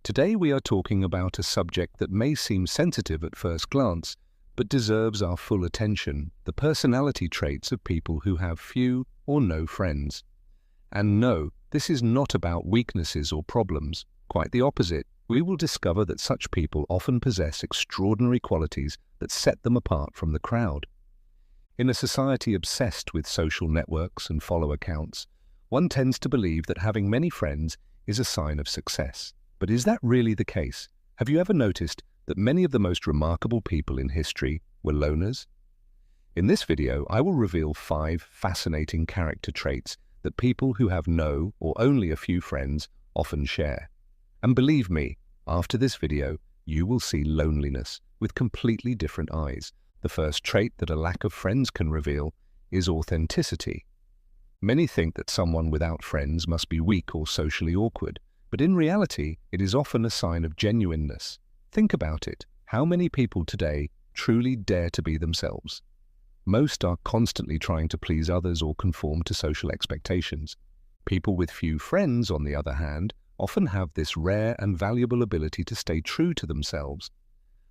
Today we are talking about a subject that may seem sensitive at first glance, but deserves our full attention: the personality traits of people who have few or no friends. And no, this is not about weaknesses or problems. Quite the opposite. We will discover that such people often possess extraordinary qualities that set them apart from the crowd. In a society obsessed with social networks and follower counts, one tends to believe that having many friends is a sign of success. But is that really the case? Have you ever noticed that many of the most remarkable people in history were loners? In this video, I will reveal 5 fascinating character traits that people who have no or only a few friends often share. And believe me, after this video, you will see loneliness with completely different eyes. The first trait that a lack of friends can reveal is authenticity. Many think that someone without friends must be weak or socially awkward, but in reality, it is often a sign of genuineness. Think about it. How many people today truly dare to be themselves? Most are constantly trying to please others or conform to social expectations. People with few friends, on the other hand, often have this rare and valuable ability to stay true to themselves.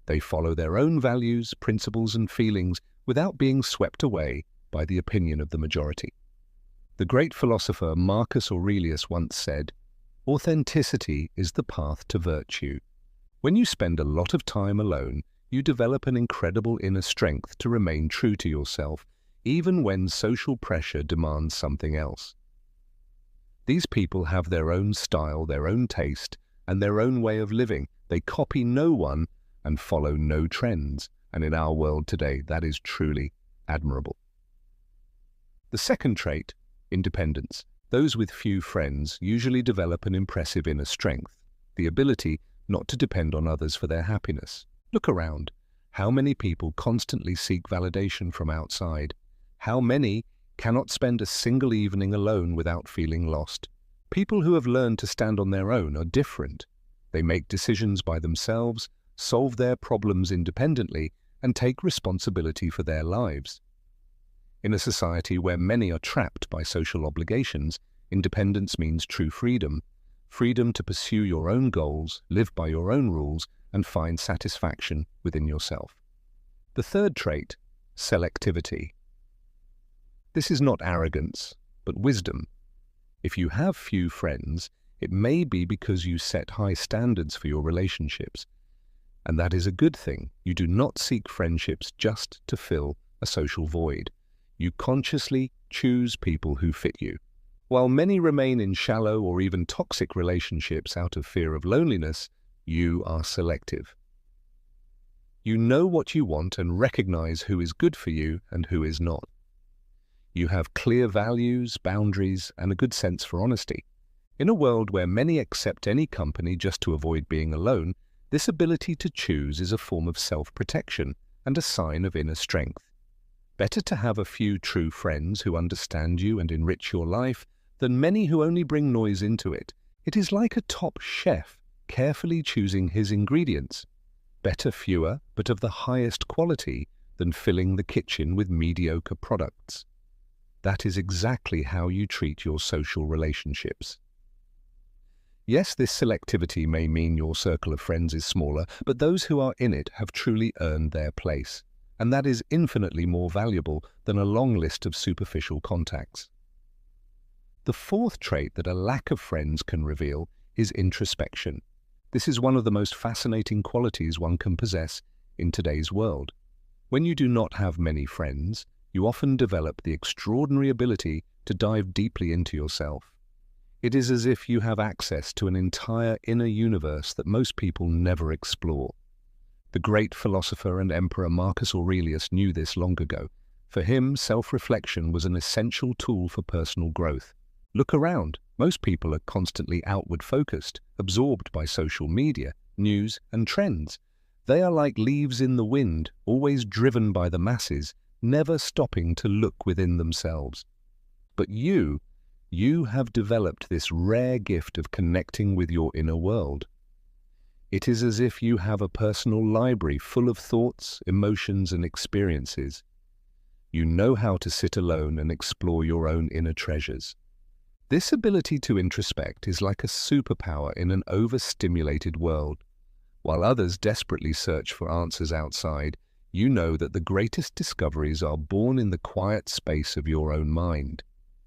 They follow their own values, principles, and feelings without being swept away by the opinion of the majority. The great philosopher Marcus Aurelius once said, "Authenticity is the path to virtue." When you spend a lot of time alone, you develop an incredible inner strength to remain true to yourself, even when social pressure demands something else. These people have their own style, their own taste, and their own way of living. They copy no one and follow no trends, and in our world today, that is truly admirable. The second trait, independence. Those with few friends usually develop an impressive inner strength, the ability not to depend on others for their happiness. Look around. How many people constantly seek validation from outside? How many cannot spend a single evening alone without feeling lost? People who have learned to stand on their own are different. They make decisions by themselves, solve their problems independently, and take responsibility for their lives. In a society where many are trapped by social obligations, independence means true freedom. Freedom to pursue your own goals, live by your own rules, and find satisfaction within yourself. The third trait, selectivity. This is not arrogance, but wisdom. If you have few friends, it may be because you set high standards for your relationships. And that is a good thing. You do not seek friendships just to fill a social void. You consciously choose people who fit you. While many remain in shallow or even toxic relationships out of fear of loneliness, you are selective. You know what you want and recognize who is good for you and who is not. You have clear values, boundaries, and a good sense for honesty. In a world where many accept any company just to avoid being alone, this ability to choose is a form of self-protection and a sign of inner strength. Better to have a few true friends who understand you and enrich your life than many who only bring noise into it. It is like a top chef carefully choosing his ingredients. Better fewer, but of the highest quality, than filling the kitchen with mediocre products. That is exactly how you treat your social relationships. Yes, this selectivity may mean your circle of friends is smaller, but those who are in it have truly earned their place. And that is infinitely more valuable than a long list of superficial contacts. The fourth trait that a lack of friends can reveal is introspection. This is one of the most fascinating qualities one can possess in today's world. When you do not have many friends, you often develop the extraordinary ability to dive deeply into yourself. It is as if you have access to an entire inner universe that most people never explore. The great philosopher and emperor Marcus Aurelius knew this long ago. For him, self-reflection was an essential tool for personal growth. Look around. Most people are constantly outward-focused, absorbed by social media, news, and trends. They are like leaves in the wind, always driven by the masses, never stopping to look within themselves. But you have developed this rare gift of connecting with your inner world. It is as if you have a personal library full of thoughts, emotions, and experiences. You know how to sit alone and explore your own inner treasures. This ability to introspect is like a superpower in an overstimulated world. While others desperately search for answers outside, you know that the greatest discoveries are born in the quiet space of your own mind.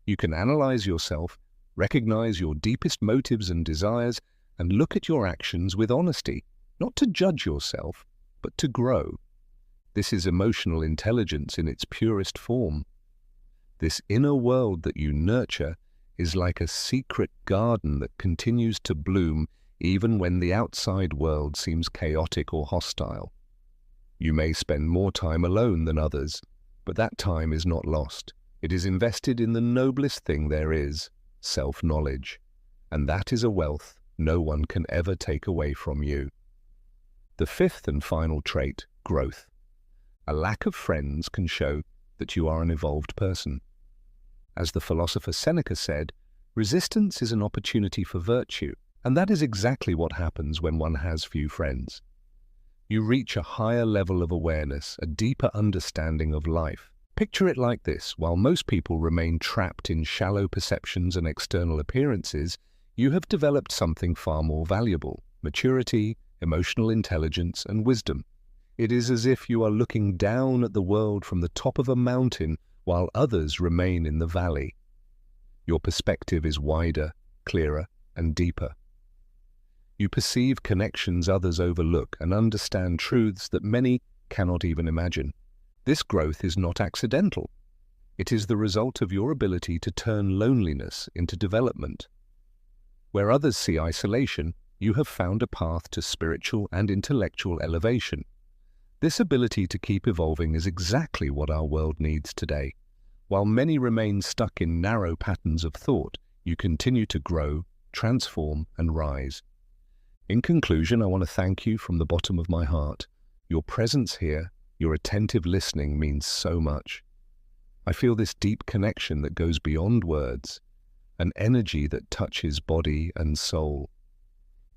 You can analyze yourself, recognize your deepest motives and desires, and look at your actions with honesty, not to judge yourself, but to grow. This is emotional intelligence in its purest form. This inner world that you nurture is like a secret garden that continues to bloom even when the outside world seems chaotic or hostile. You may spend more time alone than others, but that time is not lost. It is invested in the noblest thing there is, self-knowledge, and that is a wealth no one can ever take away from you. The fifth and final trait, growth. A lack of friends can show that you are an evolved person. As the philosopher Seneca said, resistance is an opportunity for virtue, and that is exactly what happens when one has few friends. You reach a higher level of awareness, a deeper understanding of life. Picture it like this: while most people remain trapped in shallow perceptions and external appearances, you have developed something far more valuable: maturity, emotional intelligence, and wisdom. It is as if you are looking down at the world from the top of a mountain while others remain in the valley. Your perspective is wider, clearer, and deeper. You perceive connections others overlook and understand truths that many cannot even imagine. This growth is not accidental. It is the result of your ability to turn loneliness into development. Where others see isolation, you have found a path to spiritual and intellectual elevation. This ability to keep evolving is exactly what our world needs today. While many remain stuck in narrow patterns of thought, you continue to grow, transform, and rise. In conclusion, I want to thank you from the bottom of my heart. Your presence here, your attentive listening means so much. I feel this deep connection that goes beyond words, an energy that touches body and soul.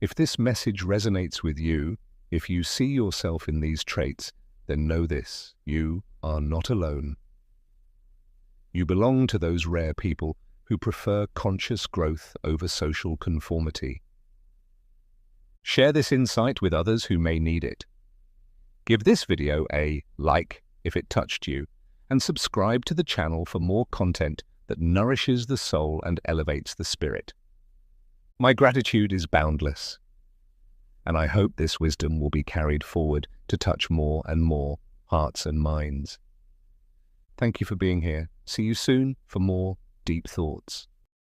If this message resonates with you, if you see yourself in these traits, then know this: you are not alone. You belong to those rare people who prefer conscious growth over social conformity. Share this insight with others who may need it. Give this video a like if it touched you, and subscribe to the channel for more content that nourishes the soul and elevates the spirit. My gratitude is boundless, and I hope this wisdom will be carried forward to touch more and more hearts and minds. Thank you for being here. See you soon for more deep thoughts.